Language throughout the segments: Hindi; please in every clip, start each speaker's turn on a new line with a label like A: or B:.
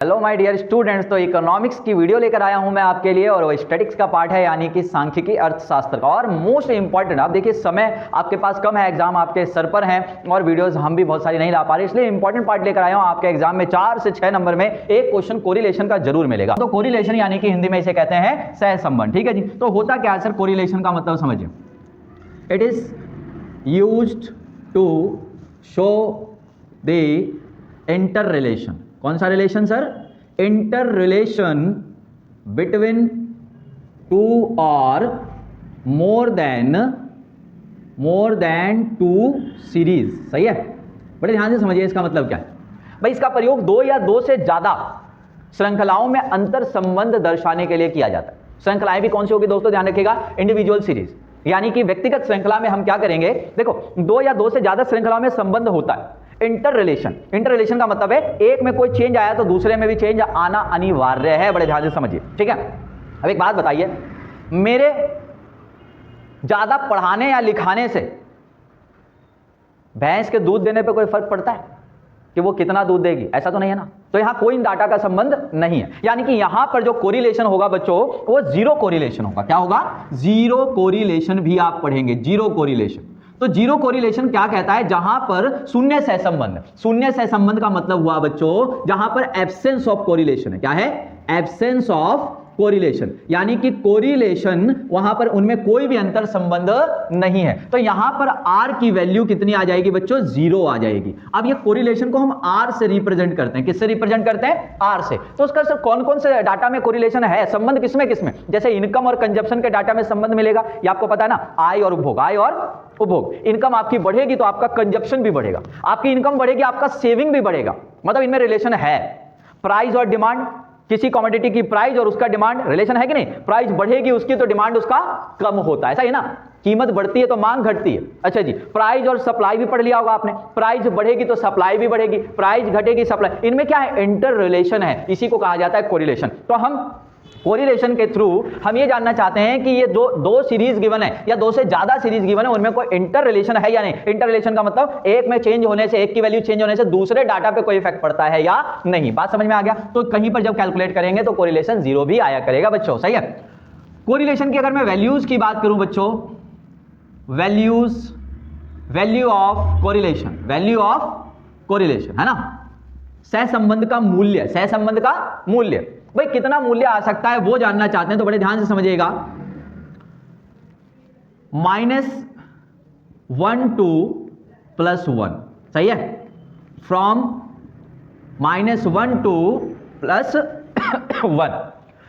A: हेलो माय डियर स्टूडेंट्स, तो इकोनॉमिक्स की वीडियो लेकर आया हूं मैं आपके लिए और वो स्टैटिक्स का पार्ट है, यानी कि सांख्यिकी अर्थशास्त्र का। और मोस्ट इंपॉर्टेंट, आप देखिए समय आपके पास कम है, एग्जाम आपके सर पर हैं और वीडियोस हम भी बहुत सारी नहीं ला पा रहे, इसलिए इंपॉर्टेंट पार्ट लेकर आया हूं। आपके एग्जाम में 4 से 6 नंबर में एक क्वेश्चन कोरिलेशन का जरूर मिलेगा। तो कोरिलेशन यानी कि हिंदी में इसे कहते हैं सहसंबंध। ठीक है जी, तो होता क्या है सर, कोरिलेशन का मतलब समझिए, it is used to show the inter relation. कौन सा relation sir? Inter relation between two और मोर देन टू सीरीज। सही है, बड़े ध्यान से समझिए इसका मतलब क्या है। भाई इसका प्रयोग 2 या 2 से ज्यादा श्रृंखलाओं में अंतर संबंध दर्शाने के लिए किया जाता है। श्रृंखलाएं भी कौन सी होगी दोस्तों, ध्यान रखिएगा, इंडिविजुअल सीरीज, यानी कि व्यक्तिगत श्रृंखला में हम क्या करेंगे, देखो 2 या 2 से ज्यादा श्रृंखलाओं में संबंध होता है। इंटर रिलेशन का मतलब है एक में कोई चेंज आया तो दूसरे में भी चेंज आना अनिवार्य है। बड़े ध्यान से समझिए, ठीक है। अब एक बात बताइए, मेरे ज्यादा पढ़ाने या लिखाने से भैंस के दूध देने पे कोई फर्क पड़ता है कि वो कितना दूध देगी? ऐसा तो नहीं है ना। तो यहां कोई डाटा का संबंध नहीं है, यानी कि यहां पर जो कोरिलेशन होगा बच्चों, वो जीरो कोरिलेशन होगा। क्या होगा? जीरो कोरिलेशन भी आप पढ़ेंगे, जीरो कोरिलेशन। तो जीरो कोरिलेशन क्या कहता है? जहां पर शून्य सहसंबंध। शून्य सहसंबंध का मतलब हुआ बच्चों जहां पर एब्सेंस ऑफ कोरिलेशन है। क्या है? एब्सेंस ऑफ कोरिलेशन, यानी कि कोरिलेशन वहां पर उनमें कोई भी अंतर संबंध नहीं है। तो यहां पर आर की वैल्यू कितनी आ जाएगी बच्चों? 0 आ जाएगी। अब ये कोरिलेशन को हम आर से रिप्रेजेंट करते हैं। किससे रिप्रेजेंट करते हैं? आर से। तो उसका सर कौन कौन से डाटा में कोरिलेशन है, संबंध किसमें किसमें? जैसे इनकम और कंजप्शन के डाटा में संबंध मिलेगा, ये आपको पता है ना, आय और उपभोग, आय और उपभोग। इनकम आपकी बढ़ेगी तो आपका कंजप्शन भी बढ़ेगा, आपकी इनकम बढ़ेगी आपका सेविंग भी बढ़ेगा, मतलब इनमें रिलेशन है। प्राइस और डिमांड, किसी कमोडिटी की प्राइस और उसका डिमांड, रिलेशन है कि नहीं? प्राइस बढ़ेगी उसकी तो डिमांड उसका कम होता है, ऐसा ही ना। कीमत बढ़ती है तो मांग घटती है। अच्छा जी, प्राइस और सप्लाई भी पढ़ लिया होगा आपने, प्राइस बढ़ेगी तो सप्लाई भी बढ़ेगी, प्राइस घटेगी सप्लाई, इनमें क्या है? इंटर रिलेशन है, इसी को कहा जाता है कोरिलेशन। तो हम कोरिलेशन के थ्रू हम ये जानना चाहते हैं कि ये दो सीरीज गिवन है या 2 से ज्यादा सीरीज गिवन है, उनमें कोई इंटर रिलेशन है या नहीं। इंटर रिलेशन का मतलब एक में चेंज होने से, एक की वैल्यू चेंज होने से दूसरे डाटा पे कोई इफेक्ट पड़ता है या नहीं। बात समझ में आ गया? तो कहीं पर जब कैलकुलेट करेंगे तो कोरिलेशन 0 भी आया करेगा बच्चों। सही है। कोरिलेशन की अगर मैं वैल्यूज की बात करूं बच्चों, वैल्यू ऑफ कोरिलेशन है ना, सहसंबंध का मूल्य, भाई कितना मूल्य आ सकता है वो जानना चाहते हैं, तो बड़े ध्यान से समझिएगा। -1 to +1, सही है, फ्रॉम -1 to +1।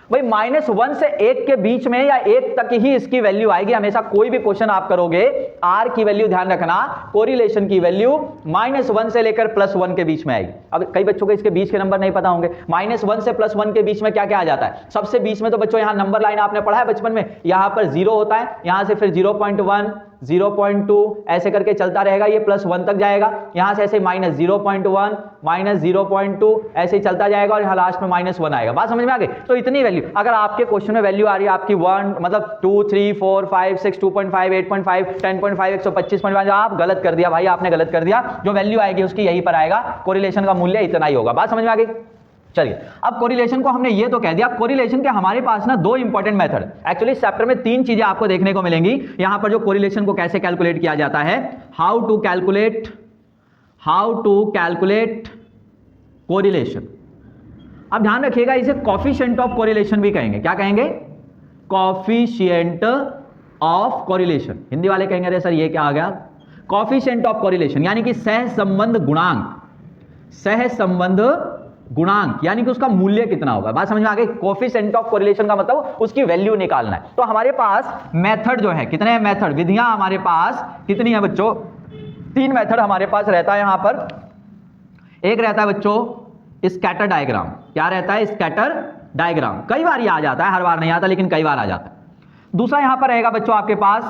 A: भाई -1 से 1 के बीच में या 1 तक ही इसकी वैल्यू आएगी हमेशा। कोई भी क्वेश्चन आप करोगे, आर की वैल्यू ध्यान रखना, कोरिलेशन की वैल्यू -1 से लेकर +1 के बीच में आएगी। अब कई बच्चों को इसके बीच के नंबर नहीं पता होंगे। -1 से +1 के बीच में क्या क्या आ जाता है? सबसे बीच में तो बच्चों यहां नंबर लाइन आपने पढ़ा है बचपन में, यहां पर 0 होता है, यहां से फिर 0.1, 0.2 ऐसे करके चलता रहेगा, ये +1 तक जाएगा, यहां से ऐसे -0.1, -0.2 ऐसे ही चलता जाएगा और यहां लास्ट में -1 आएगा। बात समझ में आ गई? तो इतनी वैल्यू, अगर आपके क्वेश्चन में वैल्यू आ रही है आपकी 1, मतलब 2, 3, 4, 5, 6, 2.5, 8.5, 10.5, 125.5, आप गलत कर दिया भाई, आपने गलत कर दिया। जो वैल्यू आएगी उसकी यहीं पर आएगा, कोरिलेशन का मूल्य इतना ही होगा। बात समझ में आ गई? चलिए, अब कोरिलेशन को हमने ये तो कह दिया। कोरिलेशन के हमारे पास ना 2 इंपॉर्टेंट मेथड, एक्चुअली इस चैप्टर में 3 चीजें आपको देखने को मिलेंगी यहां पर, जो कोरिलेशन को कैसे कैलकुलेट किया जाता है। How to calculate correlation. अब ध्यान रखिएगा, इसे कोफिशिएंट ऑफ कोरिलेशन भी कहेंगे। क्या कहेंगे? Coefficient of correlation. हिंदी वाले कहेंगे अरे सर ये क्या आ गया? कोफिशिएंट ऑफ कोरिलेशन यानी कि सहसंबंध गुणांक, यानी कि उसका मूल्य कितना होगा। बात समझ में आ गई? कोफिशिएंट ऑफ कोरिलेशन का मतलब उसकी वैल्यू निकालना है। तो हमारे पास मेथड जो है, कितने मेथड, विधियां हमारे पास कितनी है बच्चों? 3 मेथड हमारे पास रहता है यहां पर। एक रहता है बच्चों स्कैटर डायग्राम। क्या रहता है? Scatter diagram. कई बार ये आ जाता है, हर बार नहीं आता लेकिन कई बार आ जाता है। दूसरा यहां पर रहेगा बच्चों आपके पास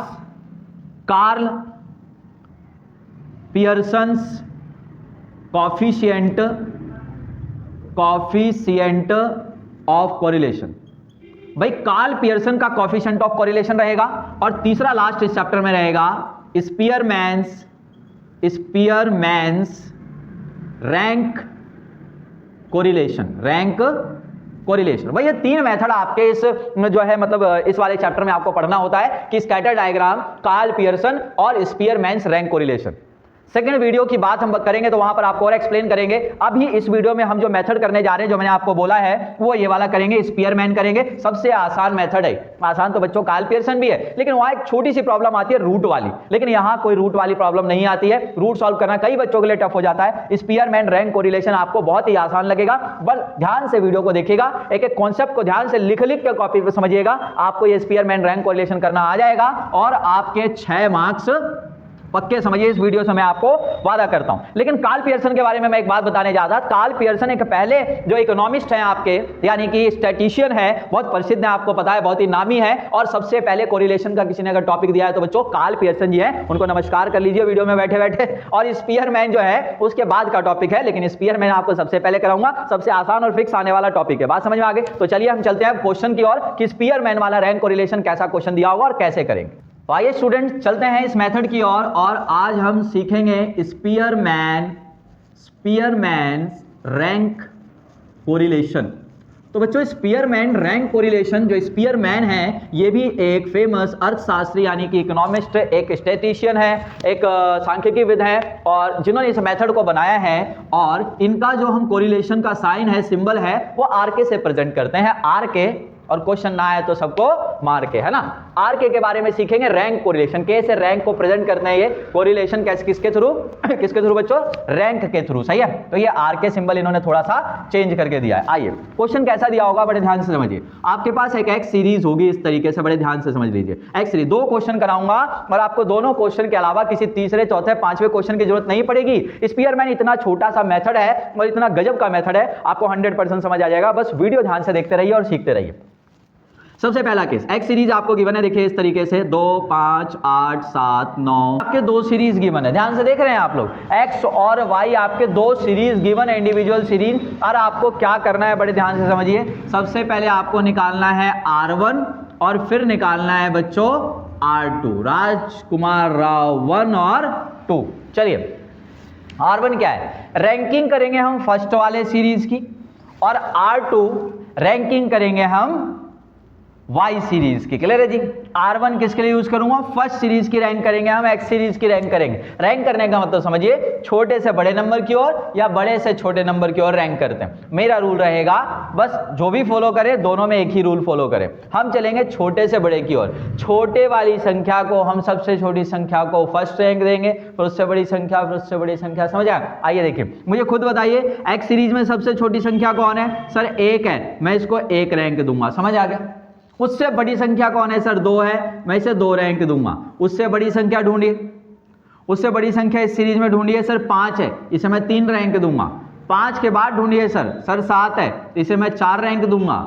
A: Karl Pearson's coefficient of correlation. भाई कार्ल पियर्सन का कोफिशिएंट ऑफ कोरिलेशन रहेगा। और तीसरा लास्ट इस चैप्टर में रहेगा Spearman's rank correlation, rank correlation. भाई ये 3 मेथड आपके इस जो है मतलब इस वाले चैप्टर में आपको पढ़ना होता है कि स्कैटर डायग्राम, कार्ल पियर्सन और स्पीयरमैन्स रैंक कोरिलेशन। सेकंड वीडियो की बात हम करेंगे तो वहां पर आपको और एक्सप्लेन करेंगे। अभी इस वीडियो में हम जो मेथड करने जा रहे हैं, जो मैंने आपको बोला है, वो ये वाला करेंगे, स्पीयरमैन करेंगे। सबसे आसान मेथड है, आसान तो बच्चों कार्ल पियर्सन भी है, लेकिन वहां एक छोटी सी प्रॉब्लम आती है रूट वाली, लेकिन यहां कोई रूट वाली प्रॉब्लम नहीं आती है। रूट सॉल्व करना कई बच्चों के लिए टफ हो जाता है। स्पीयरमैन रैंक कोरिलेशन आपको बहुत ही आसान लगेगा, बस ध्यान से वीडियो को देखिएगा, एक एक कॉन्सेप्ट को ध्यान से लिख के कॉपी पर समझिएगा, आपको ये स्पीयरमैन रैंक कोरिलेशन करना आ जाएगा और आपके 6 मार्क्स पक्के समझिए। इस वीडियो से मैं आपको वादा करता हूं। लेकिन कार्ल पियर्सन के बारे में मैं एक बात बताने जा रहा था। कार्ल पियर्सन एक पहले जो इकोनॉमिस्ट हैं आपके, यानी कि स्टैटिशियन है, बहुत प्रसिद्ध है, आपको पता है, बहुत ही नामी है, और सबसे पहले कोरिलेशन का किसी ने अगर टॉपिक दिया है तो बच्चों कार्ल पियर्सन जी हैं, उनको नमस्कार कर लीजिए वीडियो में बैठे बैठे। और स्पीयरमैन जो है उसके बाद का टॉपिक है, लेकिन स्पीयरमैन आपको सबसे पहले कराऊंगा, सबसे आसान और फिक्स आने वाला टॉपिक है। बात समझ में आ गई? तो चलिए हम चलते हैं क्वेश्चन की ओर कि स्पीयरमैन वाला रैंक कोरिलेशन कैसा क्वेश्चन दिया होगा और कैसे करेंगे। तो आइए स्टूडेंट चलते हैं इस मेथड की ओर और आज हम सीखेंगे स्पीयरमैन रैंक कोरिलेशन। तो बच्चों स्पीयरमैन रैंक कोरिलेशन, जो स्पीयरमैन है ये भी एक फेमस अर्थशास्त्री यानी कि इकोनॉमिस्ट, एक स्टैटिशियन है, एक सांख्यिकीविद है, और जिन्होंने इस मेथड को बनाया है। और इनका जो हम कोरिलेशन का साइन है, सिंबल है, वो आर के से प्रेजेंट करते हैं, आर के। और क्वेश्चन ना आए तो सबको मार के, है ना। आर के बारे में सीखेंगे, रैंक कोरिलेशन, कैसे रैंक को प्रेजेंट करते हैं, ये कोरिलेशन कैसे, किसके थ्रू किसके थ्रू बच्चों, रैंक के थ्रू, सही है। तो ये आर के सिंबल इन्होंने थोड़ा सा चेंज करके दिया है। आइए क्वेश्चन कैसा दिया होगा, बड़े ध्यान से समझिए। आपके पास एक एक्स सीरीज होगी इस तरीके से, बड़े ध्यान से समझ लीजिए। एक्स सीरीज 2 क्वेश्चन कराऊंगा और आपको दोनों क्वेश्चन के अलावा किसी तीसरे, चौथे, 5वें क्वेश्चन की जरूरत नहीं पड़ेगी। स्पीयरमैन इतना छोटा सा मेथड है और इतना गजब का मेथड है, आपको 100% समझ आ जाएगा। बस वीडियो ध्यान से देखते रहिए और सीखते रहिए। सबसे पहला केस, एक्स सीरीज आपको गिवन है, देखिए इस तरीके से 2, 5, 8, 7, 9, आपके 2 सीरीज गिवन है, ध्यान से देख रहे हैं आप लोग। एक्स और वाई आपके 2 सीरीज गिवन है, इंडिविजुअल सीरीज। और आपको क्या करना है, बड़े ध्यान से समझिए। सबसे पहले आपको निकालना है R1 और फिर निकालना है बच्चों R2, राजकुमार राव 1 और 2। चलिए R1 क्या है, रैंकिंग करेंगे हम फर्स्ट वाले सीरीज की, और R2 रैंकिंग करेंगे हम वाई सीरीज की। क्लियर है जी। R1 किसके लिए यूज करूंगा, फर्स्ट सीरीज की रैंक करेंगे हम, एक्स सीरीज की रैंक करेंगे। रैंक करने का मतलब समझिए, छोटे से बड़े नंबर की ओर या बड़े से छोटे नंबर की ओर रैंक करते हैं। मेरा रूल रहेगा, बस जो भी फॉलो करे दोनों में एक ही रूल फॉलो करें। हम चलेंगे छोटे से बड़े की ओर, छोटे वाली संख्या को हम सबसे छोटी संख्या को फर्स्ट रैंक देंगे, फिर उससे बड़ी संख्या, फिर उससे बड़ी संख्या। समझ आया? आइए देखिए, मुझे खुद बताइए एक्स सीरीज में सबसे छोटी संख्या कौन है? सर 1 है, मैं इसको 1 रैंक दूंगा। समझ आ गया? उससे बड़ी संख्या कौन है? सर 2 है, मैं इसे 2 रैंक दूंगा। उससे बड़ी संख्या ढूंढिए, उससे बड़ी संख्या इस सीरीज में ढूंढिए। सर 5 है, इसे मैं 3 रैंक दूंगा। 5 के बाद ढूंढिए सर 7 है, इसे मैं 4 रैंक दूंगा।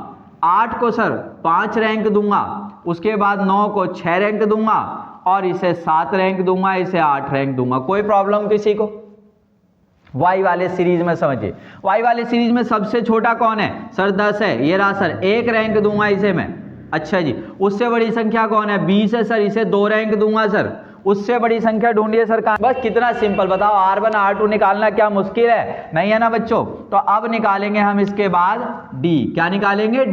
A: 8 को सर 5 रैंक दूंगा, उसके बाद 9 को 6 रैंक दूंगा, और इसे 7 रैंक दूंगा, इसे 8 रैंक दूंगा। कोई प्रॉब्लम किसी को? वाई वाले सीरीज में समझिए, वाई वाले सीरीज में सबसे छोटा कौन है? सर 10 है, ये रहा सर, 1 रैंक दूंगा इसे मैं। अच्छा जी, उससे बड़ी संख्या कौन है? 20 है सर, इसे 2 रैंक दूंगा सर। उससे बड़ी संख्या ढूंढिए सर कहां। बस कितना सिंपल, बताओ R1 R2 निकालना क्या मुश्किल है? नहीं है ना बच्चों। तो अब निकालेंगे हम इसके बाद D। क्या निकालेंगे?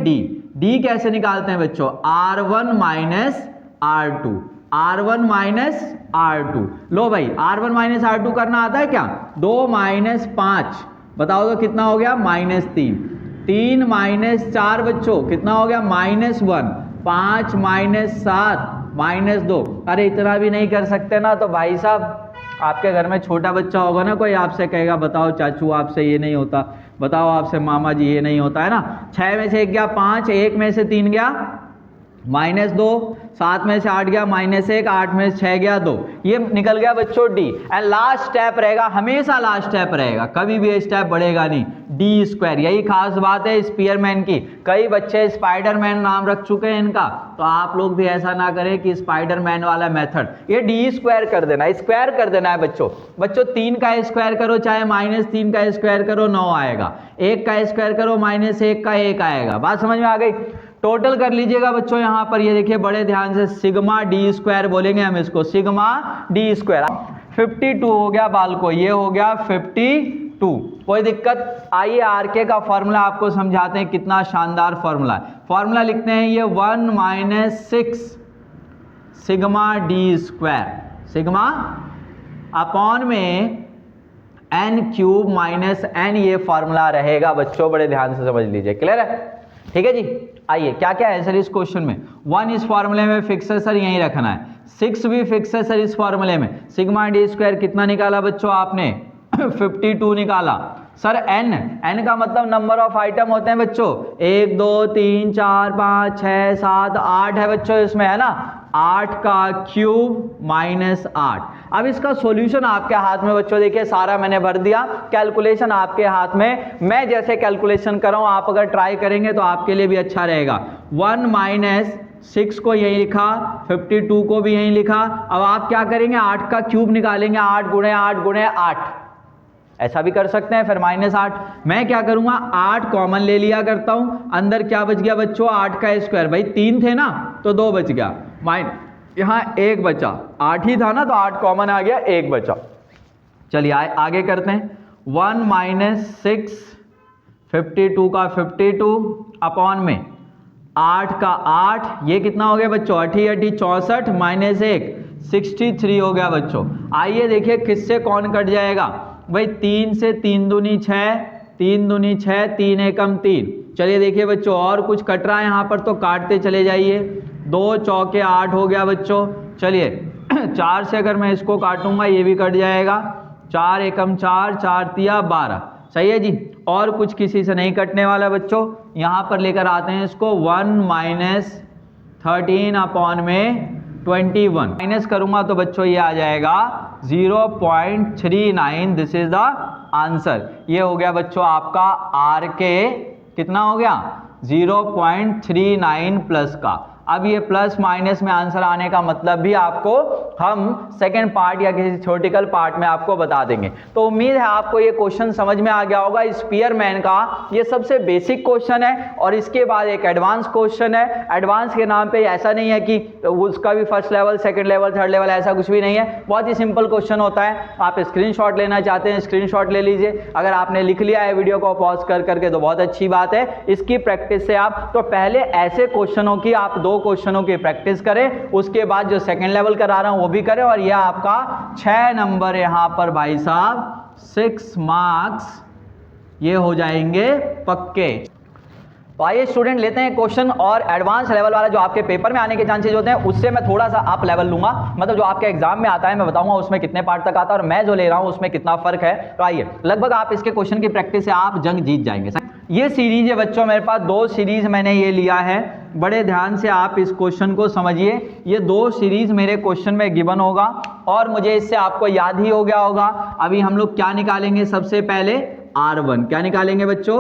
A: D कैसे निकालते हैं बच्चों? R1 minus R2, R1 minus R2। लो भाई, R1 माइनस R2 करना आता है क्या? 2 माइनस 5, बताओ तो कितना हो गया? -3। 3 माइनस 4 बच्चों कितना हो गया? -1। 5 माइनस 7 -2। अरे इतना भी नहीं कर सकते ना, तो भाई साहब आपके घर में छोटा बच्चा होगा ना, कोई आपसे कहेगा बताओ चाचू आपसे ये नहीं होता, बताओ आपसे मामा जी ये नहीं होता, है ना। 6 में से 1 गया 5, 1 में से 3 गया -2, 7 में से 8 गया -1, 8 में से 6 गया 2, ये निकल गया बच्चों D। एंड लास्ट स्टेप रहेगा, हमेशा लास्ट स्टेप रहेगा, कभी भी ये स्टेप बढ़ेगा नहीं, D²। यही खास बात है स्पीयरमैन की। कई बच्चे स्पाइडरमैन नाम रख चुके हैं इनका, तो आप लोग भी ऐसा ना करें कि स्पाइडरमैन वाला मेथड, ये D² कर देना, स्क्वायर कर देना है बच्चों। 3 का स्क्वायर करो, चाहे -3 का स्क्वायर करो, 9 आएगा। 1 का स्क्वायर करो, -1 का 1 आएगा। बात समझ में आ गई? टोटल कर लीजिएगा बच्चों, यहां पर ये देखिए बड़े ध्यान से, सिग्मा D² बोलेंगे हम इसको, सिग्मा D²। 52 हो गया बाल को, ये हो गया 52। 2। कोई दिक्कत? आइए आरके का फॉर्मूला आपको समझाते हैं, कितना शानदार फॉर्मूला है। फॉर्मूला लिखते हैं ये 1 minus 6 sigma D square, sigma upon में n क्यूब माइनस n, ये फॉर्मूला रहेगा बच्चों, बड़े ध्यान से समझ लीजिए। क्लियर है? ठीक है जी। आइए क्या क्या है सर इस क्वेश्चन में। 1 इस फॉर्मूले में फिक्स है सर, यहीं रखना है। 6 भी फिक्स है सर इस फॉर्मूले में। सिग्मा डी स्क्वायर कितना निकाला बच्चों आपने? 52 निकाला। सर n का मतलब नंबर ऑफ आइटम होते हैं बच्चों, 1 2 3 4 5 6 7 8 है बच्चों इसमें, है ना। 8 का क्यूब माइनस 8। अब इसका सॉल्यूशन आपके हाथ में बच्चों, देखिए सारा मैंने भर दिया, कैलकुलेशन आपके हाथ में। मैं जैसे कैलकुलेशन कर रहा हूं, आप अगर ट्राई करेंगे तो आपके लिए भी अच्छा रहेगा। 1 माइनस 6 को यहीं लिखा, 52 को भी यहीं लिखा। अब आप क्या करेंगे? 8 का क्यूब निकालेंगे, 8 गुणे 8 गुणे 8, ऐसा भी कर सकते हैं। फिर माइनस 8, मैं क्या करूंगा? 8 कॉमन ले लिया करता हूं। अंदर क्या बच गया बच्चों? 8 का स्क्वायर, भाई 3 थे ना तो 2 बच गया, यहां 1 बचा। 8 ही था ना तो 8 कॉमन आ गया, 1 बचा। चलिए आगे करते हैं। 1 माइनस 6 52 का 52 अपॉन में 8 का 8, ये कितना हो गया बच्चों? 8 8 64 माइनस 1 63 हो गया बच्चों। आइए देखिए किससे कौन कट जाएगा भाई? 3 से 3 दूनी 6, 3 दूनी 6, 3 एकम 3। चलिए देखिए बच्चों, और कुछ कट रहा है यहाँ पर तो काटते चले जाइए। 2 चौके 8 हो गया बच्चों। चलिए 4 से अगर मैं इसको काटूंगा ये भी कट जाएगा। 4 एकम 4, 4 तिया 12, सही है जी। और कुछ किसी से नहीं कटने वाला बच्चों। यहाँ पर लेकर आते हैं इसको। 1 माइनस 13 अपॉन में 21 माइनस करूंगा तो बच्चों ये आ जाएगा 0.39। This is the answer. ये हो गया बच्चों आपका आर के, कितना हो गया? 0.39 प्लस का। अब ये प्लस माइनस में आंसर आने का मतलब भी आपको हम सेकंड पार्ट या किसी थ्योरेटिकल पार्ट में आपको बता देंगे। तो उम्मीद है आपको ये क्वेश्चन समझ में आ गया होगा। स्पीयरमैन का ये सबसे बेसिक क्वेश्चन है और इसके बाद एक एडवांस क्वेश्चन है। एडवांस के नाम पे ऐसा नहीं है कि उसका भी first level, second level, third level, ऐसा कुछ भी नहीं है। बहुत ही सिंपल क्वेश्चन होता है। आप स्क्रीनशॉट लेना चाहते हैं, स्क्रीनशॉट ले लीजिए। अगर आपने लिख लिया है वीडियो को पॉज कर करके तो बहुत अच्छी बात है। इसकी प्रैक्टिस से आप तो पहले ऐसे क्वेश्चनों की आप 2 क्वेश्चनों की प्रैक्टिस करें, उसके बाद जो सेकंड लेवल करा रहा हूं वो भी करें। और यह आपका 6 नंबर यहां पर भाई साहब 6 मार्क्स ये हो जाएंगे पक्के। तो आइए स्टूडेंट लेते हैं क्वेश्चन, और एडवांस लेवल वाला जो आपके पेपर में आने के चांसेस होते हैं उससे मैं थोड़ा सा आप लेवल लूंगा। मतलब जो आपके एग्जाम में आता है मैं बताऊंगा उसमें कितने पार्ट तक आता है और मैं जो ले रहा हूं उसमें कितना फर्क है। तो आइए, लगभग आप इसके क्वेश्चन की प्रैक्टिस से आप जंग जीत जाएंगे। ये सीरीज है बच्चों, मेरे पास 2 सीरीज मैंने ये लिया है। बड़े ध्यान से आप इस क्वेश्चन को समझिए। ये 2 सीरीज मेरे क्वेश्चन में गिवन होगा और मुझे इससे आपको याद ही हो गया होगा। अभी हम लोग क्या निकालेंगे? सबसे पहले R1। क्या निकालेंगे बच्चों?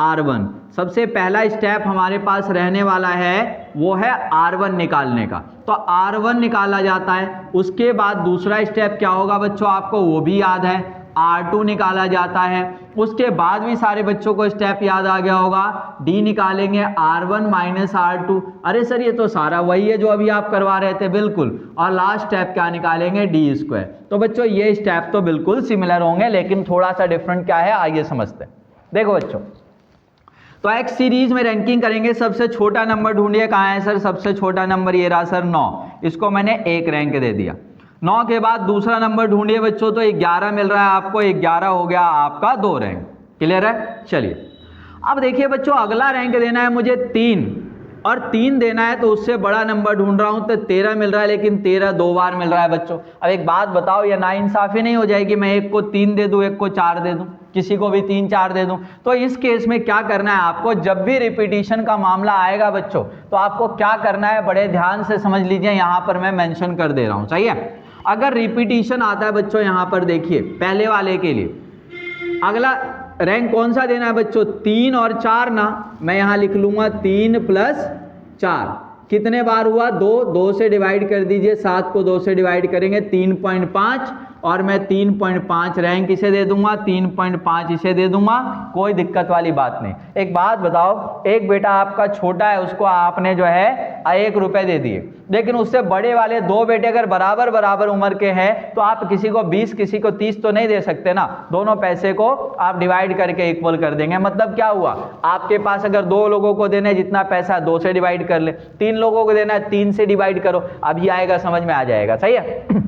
A: R1। सबसे पहला स्टेप हमारे पास रहने वाला है वो है R1 निकालने का। तो R1 निकाला जाता है। उसके बाद दूसरा स्टेप क्या होगा बच्चों? आपको वो भी याद है, R2 निकाला जाता है। उसके बाद भी सारे बच्चों को स्टेप याद आ गया होगा। D निकालेंगे, R1 माइनस R2। अरे सर ये तो सारा वही है जो अभी आप करवा रहे थे, बिल्कुल। और लास्ट स्टेप क्या निकालेंगे? D square. तो बच्चों ये स्टेप तो बिल्कुल सिमिलर होंगे, लेकिन थोड़ा सा डिफरेंट क्या है आइए समझते हैं। देखो बच्चों, तो एक्स सीरीज में रैंकिंग करेंगे। सबसे छोटा नंबर ढूंढिए, कहाँ है सर? सबसे छोटा नंबर ये रहा सर 9। इसको मैंने 1 रैंक दे दिया। 9 के बाद दूसरा नंबर ढूंढिए बच्चों, तो 11 मिल रहा है आपको। 11 हो गया आपका 2 रैंक। क्लियर है? चलिए अब देखिए बच्चों, अगला रैंक देना है मुझे 3, और 3 देना है तो उससे बड़ा नंबर ढूंढ रहा हूं। तो 13 मिल रहा है, लेकिन 13 2 बार मिल रहा है बच्चों। अब एक बात बताओ, ये नाइंसाफी नहीं हो जाएगी? मैं एक को 3 दे दूं, एक को 4 दे दूं, किसी को भी 3 4 दे दूं? तो इस केस में क्या करना है आपको? जब भी रिपीटिशन का मामला आएगा बच्चों, तो आपको क्या करना है? बड़े ध्यान से समझ लीजिए, यहां पर मैं मेंशन कर दे रहा हूं, सही है। अगर रिपीटिशन आता है बच्चों, यहां पर देखिए पहले वाले के लिए अगला रैंक कौन सा देना है बच्चों? 3 और 4 ना। मैं यहां लिख लूंगा 3 प्लस 4। कितने बार हुआ? 2। 2 से डिवाइड कर दीजिए, 7 को 2 से डिवाइड करेंगे 3.5, और मैं 3.5 रैंक इसे दे दूंगा, 3.5 इसे दे दूंगा, कोई दिक्कत वाली बात नहीं। एक बात बताओ, एक बेटा आपका छोटा है, उसको आपने जो है 1 रुपए दे दिए, लेकिन उससे बड़े वाले 2 बेटे अगर बराबर बराबर उम्र के हैं तो आप किसी को 20 किसी को 30 तो नहीं दे सकते ना, दोनों पैसे को आप डिवाइड करके इक्वल कर देंगे। मतलब क्या हुआ, आपके पास अगर 2 लोगों को देना है जितना पैसा 2 से डिवाइड कर ले, 3 लोगों को देना है 3 से डिवाइड करो, अभी आएगा समझ में आ जाएगा, सही है।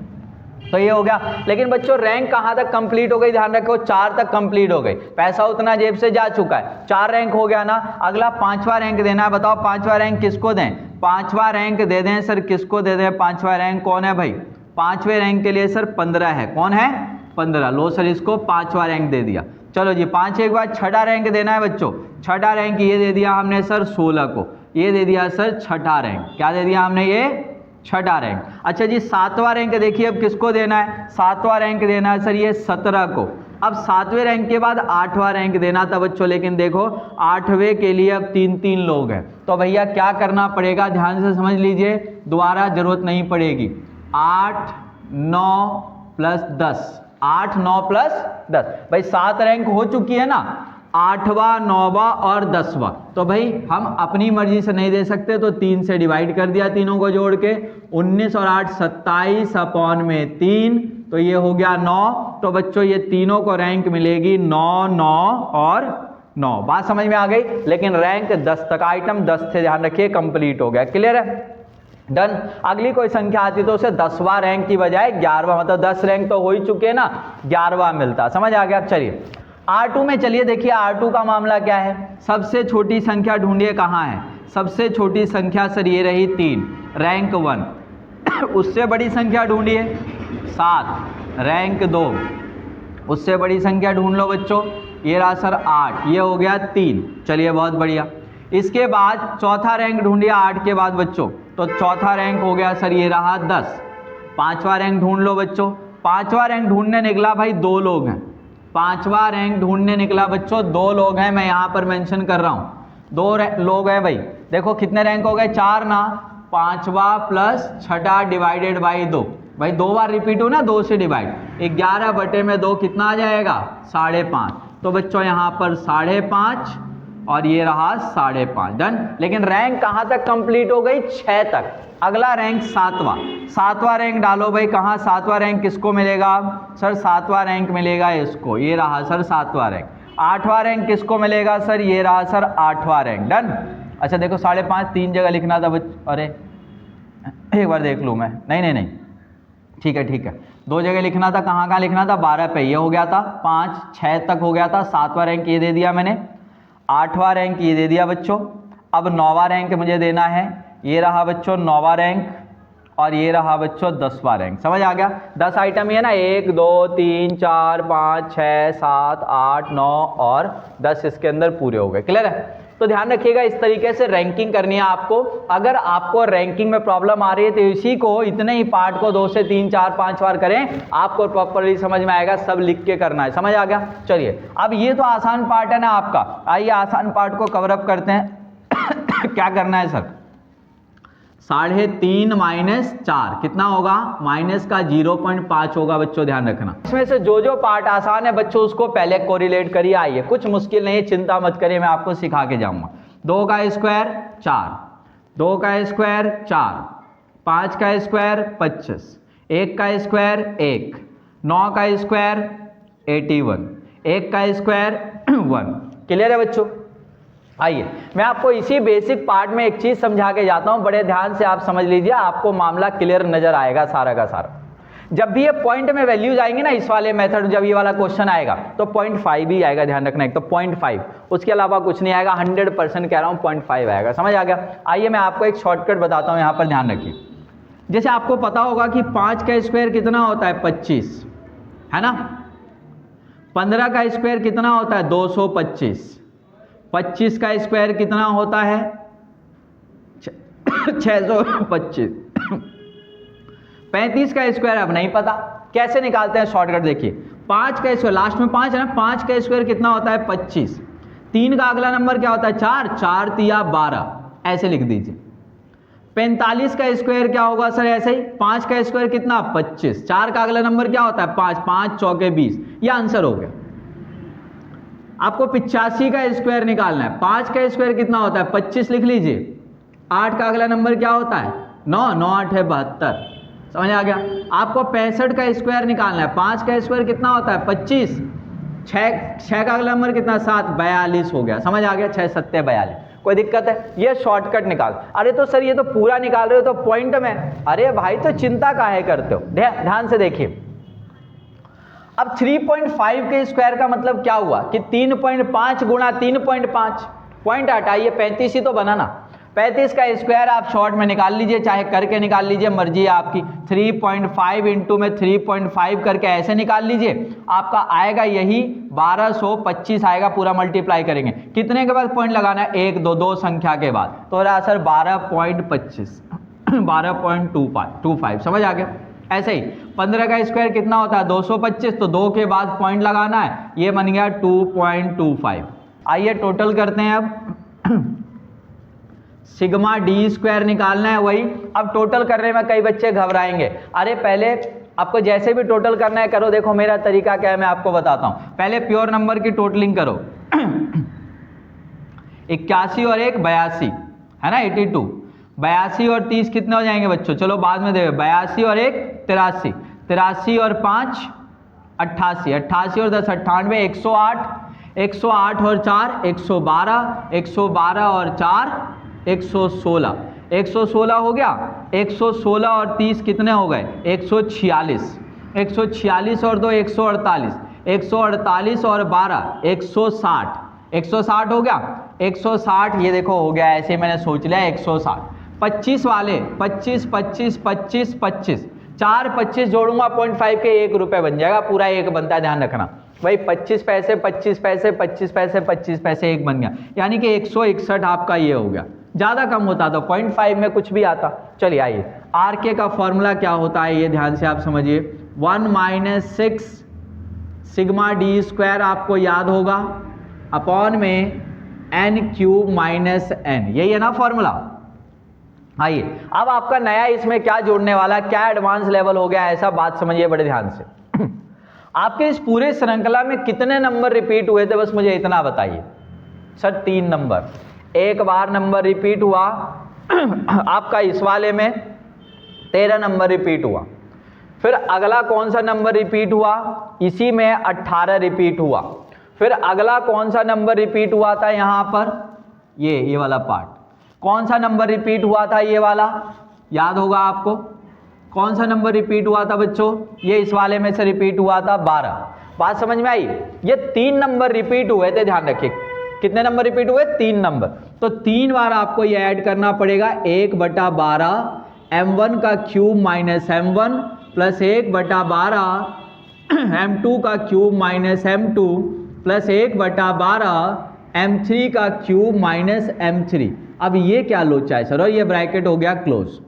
A: तो ये हो गया। लेकिन बच्चों रैंक कहां तक कंप्लीट हो गई, ध्यान रखो 4 तक कंप्लीट हो गई, पैसा उतना जेब से जा चुका है, 4 रैंक हो गया ना। अगला 5वां रैंक देना है, बताओ 5वां रैंक किसको दें, 5वां रैंक दे दें सर, किसको दे दें 5वां रैंक, कौन है भाई, 5वें रैंक के लिए सर 15 है, कौन है 15, लो सर इसको 5वां रैंक दे दिया। चलो जी 5 एक बार 6ठा रैंक देना है बच्चों, 6ठा रैंक ये दे दिया हमने सर 16 को, ये दे दिया सर 6ठा रैंक, क्या दे दिया हमने ये 6ठा रैंक। अच्छा जी 7वां रैंक देखिए अब किसको देना है, 7वां रैंक देना है सर ये 17 को। अब 7वें रैंक के बाद 8वां रैंक देना था बच्चों, लेकिन देखो 8वें के लिए अब 3 लोग हैं, तो भैया क्या करना पड़ेगा, ध्यान से समझ लीजिए, दोबारा जरूरत नहीं पड़ेगी। 8 9 प्लस 10, 8 9 प्लस 10, भाई 7 रैंक हो चुकी है ना, 8वां 9वां और 10वां, तो भाई हम अपनी मर्जी से नहीं दे सकते, तो 3 से डिवाइड कर दिया तीनों को जोड़ के, 19 और 8 27 अपॉन में 3, तो ये हो गया 9। तो बच्चों ये तीनों को रैंक मिलेगी 9 9 और 9, बात समझ में आ गई। लेकिन रैंक 10 तक, आइटम 10 थे, ध्यान रखिए कंप्लीट हो गया, क्लियर है, डन। अगली कोई संख्या आती तो उसे 10वां रैंक की बजाय 11वां, मतलब 10 रैंक तो हो ही चुके ना, 11वां मिलता, समझ आ गया। चलिए R2 में चलिए देखिए R2 का मामला क्या है, सबसे छोटी संख्या ढूंढिए कहाँ है, सबसे छोटी संख्या सर ये रही 3, रैंक 1। उससे बड़ी संख्या ढूंढिए 7, रैंक 2। उससे बड़ी संख्या ढूंढ लो बच्चों, ये रहा सर 8, ये हो गया 3, चलिए बहुत बढ़िया। इसके बाद चौथा रैंक ढूंढिए 8 के बाद बच्चों, तो चौथा रैंक हो गया सर ये रहा 10। 5वां रैंक ढूंढ लो बच्चों, 5वां रैंक ढूंढने निकला भाई 2 लोग हैं, 5वां रैंक ढूंढने निकला बच्चों 2 लोग हैं, मैं यहाँ पर मेंशन कर रहा हूँ 2 लोग हैं भाई। देखो कितने रैंक हो गए, 4 ना, 5वां प्लस 6ठा डिवाइडेड बाई 2, भाई 2 बार रिपीट हो ना 2 से डिवाइड, 11/2 कितना आ जाएगा 5.5, तो बच्चों यहाँ पर 5.5 और ये रहा 5.5, डन। लेकिन रैंक कहाँ तक कंप्लीट हो गई, 6 तक। अगला रैंक 7वां रैंक डालो भाई, कहाँ 7वां रैंक किसको मिलेगा सर, 7वां रैंक मिलेगा इसको, ये रहा सर 7वां रैंक। 8वां रैंक किसको मिलेगा सर, ये रहा सर 8वां रैंक, डन। अच्छा देखो 5.5 3 जगह लिखना था अरे एक बार देख लूँ मैं, नहीं ठीक है 2 जगह लिखना था, कहाँ लिखना था, 12 पे, ये हो गया था 5 6 तक हो गया था। 7वां रैंक ये दे दिया मैंने, 8वां रैंक ये दे दिया बच्चों। अब 9वां रैंक मुझे देना है, ये रहा बच्चों 9वां रैंक, और ये रहा बच्चों 10वां रैंक, समझ आ गया। 10 आइटम ये ना, 1 2 3 4 5 6 7 8 9 और 10 इसके अंदर पूरे हो गए, क्लियर है। तो ध्यान रखिएगा इस तरीके से रैंकिंग करनी है आपको। अगर आपको रैंकिंग में प्रॉब्लम आ रही है तो इसी को, इतने ही पार्ट को 2 से 3 4 5 बार करें, आपको प्रॉपरली समझ में आएगा, सब लिख के करना है, समझ आ गया। चलिए अब ये तो आसान पार्ट है ना आपका, आइए आसान पार्ट को कवर अप करते हैं। क्या करना है सर, 3.5 माइनस 4 कितना होगा, माइनस का 0.5 होगा बच्चों, ध्यान रखना। इसमें से जो पार्ट आसान है बच्चों उसको पहले कोरिलेट करिए, आइए कुछ मुश्किल नहीं, चिंता मत करिए, मैं आपको सिखा के जाऊंगा। 2 का स्क्वायर 4, 2 का स्क्वायर 4, 5 का स्क्वायर 25, 1 का स्क्वायर 1, 9 का स्क्वायर 81, 1 का स्क्वायर 1, क्लियर है बच्चों। आइए मैं आपको इसी बेसिक पार्ट में एक चीज समझा के जाता हूं, बड़े ध्यान से आप समझ लीजिए, आपको मामला क्लियर नजर आएगा सारा का सारा। जब भी ये पॉइंट में वैल्यूज आएंगे ना, इस वाले मेथड जब ये वाला क्वेश्चन आएगा तो 0.5 ही आएगा, ध्यान रखना, एक तो 0.5, उसके अलावा कुछ नहीं आएगा, 100% कह रहा हूं 0.5 आएगा, समझ आ गया। आइए मैं आपको एक शॉर्टकट बताता हूं, यहां पर ध्यान रखिए। जैसे आपको पता होगा कि 5 का स्क्वायर कितना होता है 25, है ना, 15 का स्क्वायर कितना होता है 225, 25 का स्क्वायर कितना होता है 625, 35 का स्क्वायर अब नहीं पता, कैसे निकालते हैं शॉर्टकट देखिए। 5 का स्क्वायर, लास्ट में 5 है ना, 5 का स्क्वायर कितना होता है 25, 3 का अगला नंबर क्या होता है 4, 4 तिया 12, ऐसे लिख दीजिए। 45 का स्क्वायर क्या होगा सर? ऐसे ही 5 का स्क्वायर कितना? 25। 4 का अगला नंबर क्या होता है? 5। 5 चौके 20। ये आंसर हो गया। आपको 85 का स्क्वायर निकालना है। 5 का स्क्वायर कितना होता है? 25 लिख लीजिए। 8 का अगला नंबर क्या होता है? 9। 9 8 है 72। समझ आ गया? आपको 65 का स्क्वायर निकालना है। 5 का स्क्वायर कितना होता है? 25। 6 का अगला नंबर कितना? 7। 42 हो गया। समझ आ गया? 6 7 42। कोई दिक्कत है? ये शॉर्टकट निकाल। अरे तो सर ये तो पूरा निकाल रहे हो तो पॉइंट में। अरे भाई तो चिंता काहे करते हो? ध्यान से देखिए। अब 3.5 के स्क्वायर का मतलब क्या हुआ कि 3.5 गुणा 3.5। पॉइंट हटाइए, 35 ही तो बना ना। 35 का स्क्वायर आप शॉर्ट में निकाल लीजिए, चाहे करके निकाल लीजिए, मर्जी है आपकी। 3.5 इंटू में 3.5 करके ऐसे निकाल लीजिए, आपका आएगा यही 1225 आएगा। पूरा मल्टीप्लाई करेंगे कितने के बाद पॉइंट लगाना है? 1 2 2 संख्या के बाद। तो रहा सर 12.25 12.25। समझ आ गया? ऐसे ही 15 का स्क्वायर कितना होता है? 225। तो 2 के बाद पॉइंट लगाना है, ये बन गया 2.25। आइए टोटल करते हैं अब। सिग्मा डी स्क्वायर निकालना है वही। अब टोटल करने में कई बच्चे घबराएंगे। अरे पहले आपको जैसे भी टोटल करना है करो। देखो मेरा तरीका क्या है मैं आपको बताता हूं। पहले प्योर नंबर की टोटलिंग करो। 81 और 1 82 है ना, 82। 82 और 30 कितने हो जाएंगे बच्चों? चलो बाद में देखो। 82 और 1 83। 83 और 5 88। 88 और 10 98। 108। 108 और 4 112। 112 और 4 116। 116 हो गया। 116 और 30 कितने हो गए? 146। 146 और 2 148। 148 और 12 160। 160 हो गया। 160 ये देखो हो गया, ऐसे मैंने सोच लिया 160। 25 वाले 25 25 25 25 4 25 जोड़ूंगा 0.5 के 1 रुपए बन जाएगा। पूरा 1 बनता है, ध्यान रखना भाई। 25 पैसे 25 पैसे 25 पैसे 25 पैसे 1 बन गया, यानी कि 161 आपका ये हो गया। ज़्यादा कम होता तो 0.5 में कुछ भी आता। चलिए आइए, आर के का फॉर्मूला क्या होता है ये ध्यान से आप समझिए। 1 - 6 सिग्मा डी स्क्वायर आपको याद होगा, अपॉन में n³ - n। यही है ना फॉर्मूला। आइए अब आपका नया इसमें क्या जोड़ने वाला, क्या एडवांस लेवल हो गया ऐसा बात समझिए बड़े ध्यान से। आपके इस पूरे श्रृंखला में कितने नंबर रिपीट हुए थे, बस मुझे इतना बताइए। Sir 3 number. एक बार नंबर रिपीट हुआ आपका इस वाले में 13 नंबर रिपीट हुआ। फिर अगला कौन सा नंबर रिपीट हुआ? इसी में 18 रिपीट हुआ। फिर अगला कौन सा नंबर रिपीट हुआ था यहाँ पर? ये वाला पार्ट। कौन सा नंबर रिपीट हुआ था? ये वाला याद होगा आपको। कौन सा नंबर रिपीट हुआ था बच्चों? ये इस वाले में से रिपीट हुआ था 12। बात समझ में आई? ये 3 नंबर रिपीट हुए थे, ध्यान रखिए। कितने नंबर रिपीट हुए? 3 नंबर। तो 3 बार आपको ये ऐड करना पड़ेगा। 1/12 m1 का cube minus m1 plus 1/12 m2 का cube minus m2 plus 1/12 m3 का क्यूब माइनस m3। अब ये क्या लोचा है सर? और ये ब्रैकेट हो गया क्लोज।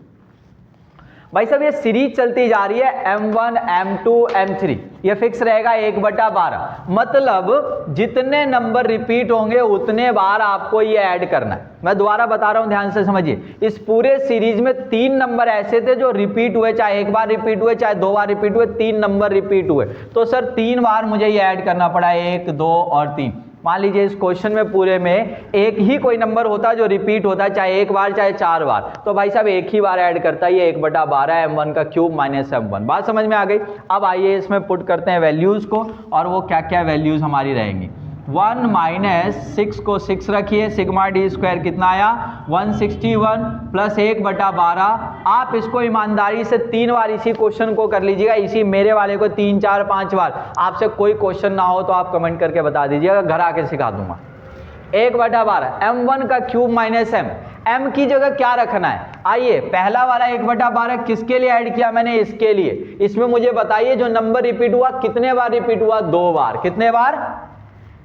A: भाई साहब ये सीरीज चलती जा रही है m1 m2 m3, ये फिक्स रहेगा 1/12। मतलब जितने नंबर रिपीट होंगे उतने बार आपको ये ऐड करना है। मैं दोबारा बता रहा हूं, ध्यान से समझिए। इस पूरे सीरीज में 3 नंबर ऐसे थे जो रिपीट हुए, चाहे 1 बार रिपीट हुए चाहे 2 बार रिपीट हुए, 3 नंबर रिपीट हुए। तो सर 3 बार मुझे ये ऐड करना पड़ा, 1 2 और 3। मान लीजिए इस क्वेश्चन में पूरे में एक ही कोई नंबर होता है जो रिपीट होता है, चाहे 1 बार चाहे 4 बार, तो भाई साहब एक ही बार ऐड करता है ये 1/12 m1 का क्यूब माइनस m1। बात समझ में आ गई? अब आइए इसमें पुट करते हैं वैल्यूज को, और वो क्या क्या वैल्यूज हमारी रहेंगी। 1 - 6 को 6 rखिए। सिग्मा डी स्क्वायर कितना आया? 161 प्लस 1/12। आप इसको ईमानदारी से 3 बार इसी क्वेश्चन को कर लीजिएगा, इसी मेरे वाले को 3 4 5 बार। आपसे कोई क्वेश्चन ना हो तो आप कमेंट करके बता दीजिएगा, घर आके सिखा दूंगा। 1/12 m1 का क्यूब माइनस m की जगह क्या रखना है? आइए पहला वाला 1/12 किसके लिए ऐड किया मैंने? इसके लिए। इसमें मुझे बताइए जो नंबर रिपीट हुआ कितने बार रिपीट हुआ? 2 बार। कितने बार?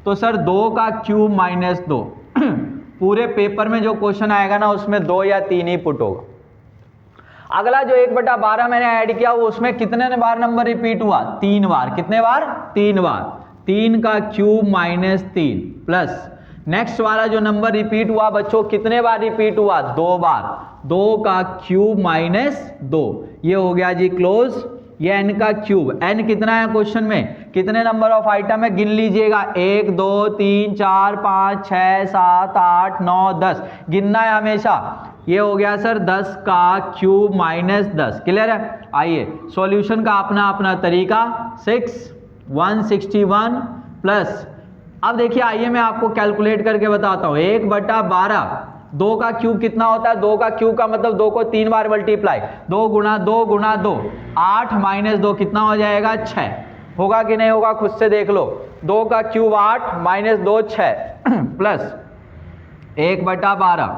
A: तो सर 2 का क्यूब माइनस 2। पूरे पेपर में जो क्वेश्चन आएगा ना उसमें 2 या 3 ही पुट होगा। अगला जो 1/12 मैंने ऐड किया वो उसमें कितने बार नंबर रिपीट हुआ? 3 बार। कितने बार? 3 बार। 3 का क्यूब माइनस 3 प्लस नेक्स्ट वाला जो नंबर रिपीट हुआ बच्चों, कितने बार रिपीट हुआ? 2 बार। 2 का क्यूब माइनस 2, ये हो गया जी क्लोज। ये n का क्यूब, n कितना है क्वेश्चन में, कितने नंबर ऑफ आइटम है गिन लीजिएगा, 1 2 3 4 5 6 7 8 9 10, गिनना है हमेशा। ये हो गया सर 10 का क्यूब माइनस 10, क्लियर है। आइए सॉल्यूशन का अपना अपना तरीका। 161 प्लस, अब देखिए आइए मैं आपको कैलकुलेट करके बताता हूँ। 1/12, 2 का क्यूब कितना होता है? 2 का क्यूब का मतलब 2 को 3 बार मल्टीप्लाई, 2 गुणा 2 गुणा 2, 8 माइनस 2 कितना हो जाएगा? 6। होगा कि नहीं होगा खुद से देख लो। 2 का क्यूब 8 माइनस 2 6 प्लस 1/12।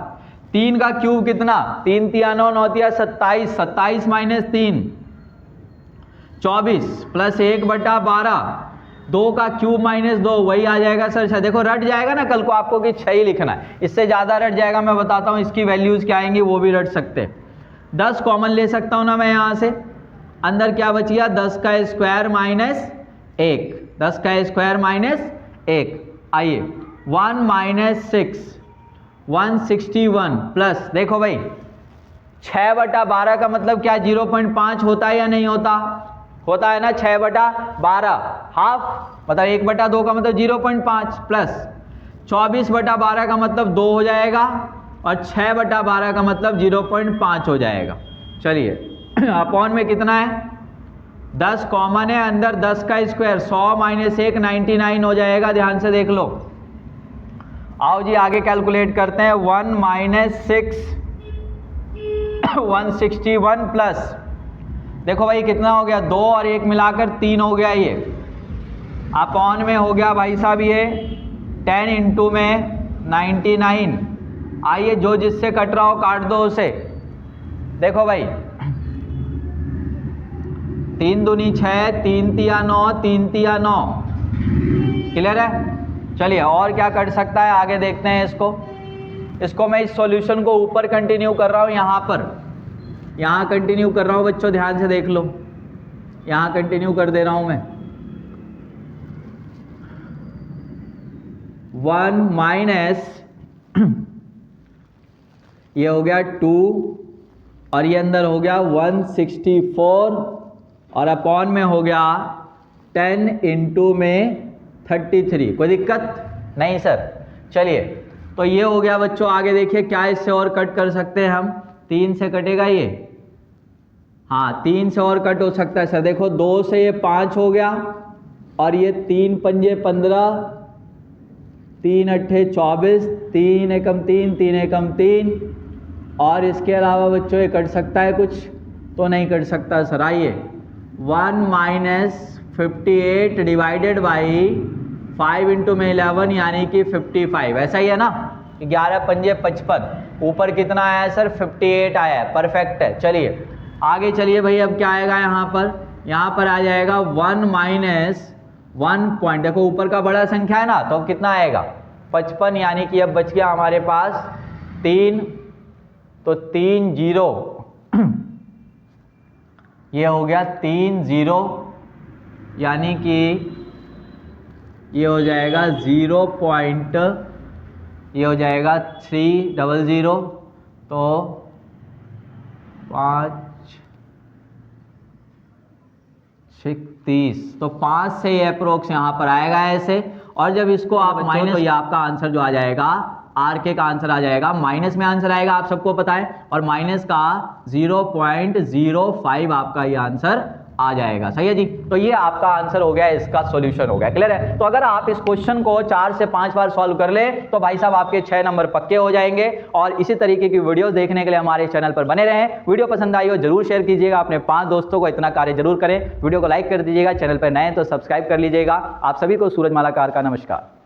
A: 3 का क्यूब कितना? 3 तिया 9 9 तिया 27, 27 माइनस 3 24 प्लस 1/12। 2 का क्यूब माइनस 2 वही आ जाएगा सर। देखो रट जाएगा ना कल को आपको कि 6 ही लिखना है, इससे ज़्यादा रट जाएगा। मैं बताता हूँ इसकी वैल्यूज़ क्या आएंगी, वो भी रट सकते हैं। 10 कॉमन ले सकता हूँ ना मैं यहाँ से, अंदर क्या बच गया? 10 का स्क्वायर माइनस 1, 10 का स्क्वायर माइनस 1। आइए 1 माइनस 6, 161 प्लस, देखो भाई 6/12 का मतलब क्या 0.5 होता है या नहीं होता? होता है ना। 6/12 हाफ, मतलब 1/2 का मतलब 0.5 प्लस 24/12 का मतलब 2 हो जाएगा और 6/12 का मतलब 0.5 हो जाएगा। चलिए अपॉन में कितना है? 10 कॉमन है अंदर, 10 का स्क्वायर 100 माइनस 1 99 हो जाएगा। ध्यान से देख लो। आओ जी आगे कैलकुलेट करते हैं। 1 माइनस 6 161 प्लस, देखो भाई कितना हो गया? 2 और 1 मिलाकर 3 हो गया। ये अपॉन में हो गया भाई साहब ये 10 इंटू में 99। आइए जो जिससे कट रहा हो काट दो उसे। देखो भाई 3 दूनी 6, 3 तिया 9, 3 तिया 9, क्लियर है। चलिए और क्या कट सकता है आगे देखते हैं इसको मैं इस सॉल्यूशन को ऊपर कंटिन्यू कर रहा हूँ, यहाँ कंटिन्यू कर रहा हूँ बच्चों, ध्यान से देख लो। यहाँ कंटिन्यू कर दे रहा हूँ मैं। 1 माइनस ये हो गया 2 और ये अंदर हो गया 164 और अपॉन में हो गया 10 इंटू में 33। कोई दिक्कत नहीं सर। चलिए तो ये हो गया बच्चों। आगे देखिए क्या इससे और कट कर सकते हैं हम। 3 से कटेगा ये, हाँ 3 से और कट हो सकता है सर। देखो 2 से ये 5 हो गया और ये 3 पंजे 15, 3 अट्ठे 24, 3 एकम 3, 3 एकम 3। और इसके अलावा बच्चों ये कट सकता है कुछ? तो नहीं कट सकता सर। आइए 1 माइनस 58 डिवाइडेड बाई 5 इंटू में 11 यानी कि 55। ऐसा ही है ना। 11 पंजे 55, ऊपर कितना आया है सर? 58 आया है। परफेक्ट है। चलिए आगे चलिए भाई। अब क्या आएगा यहाँ पर आ जाएगा 1 माइनस 1 पॉइंट, देखो ऊपर का बड़ा संख्या है ना, तो अब कितना आएगा? 55, यानी कि अब बच गया हमारे पास 3, तो 3 0 ये हो गया 3 0, यानी कि ये हो जाएगा 0 पॉइंट, ये हो जाएगा 300, तो 5 30, तो 5 से ये अप्रोक्स यहाँ पर आएगा ऐसे। और जब इसको आप माइनस, तो ये आपका आंसर जो आ जाएगा आर के का आंसर आ जाएगा, माइनस में आंसर आएगा, आप सबको पता है, और माइनस का 0.05 आपका ये आंसर आ जाएगा। सही है जी। तो ये आपका आंसर हो गया, इसका सॉल्यूशन हो गया। क्लियर है। तो अगर आप इस क्वेश्चन को 4 से 5 बार सॉल्व कर ले तो भाई साहब आपके 6 नंबर पक्के हो जाएंगे। और इसी तरीके की वीडियो देखने के लिए हमारे चैनल पर बने रहें। वीडियो पसंद आई हो जरूर शेयर कीजिएगा अपने 5 दोस्तों को, इतना कार्य जरूर करें। वीडियो को लाइक कर दीजिएगा, चैनल पर नए तो सब्सक्राइब कर लीजिएगा। आप सभी को सूरजमाला कार का नमस्कार।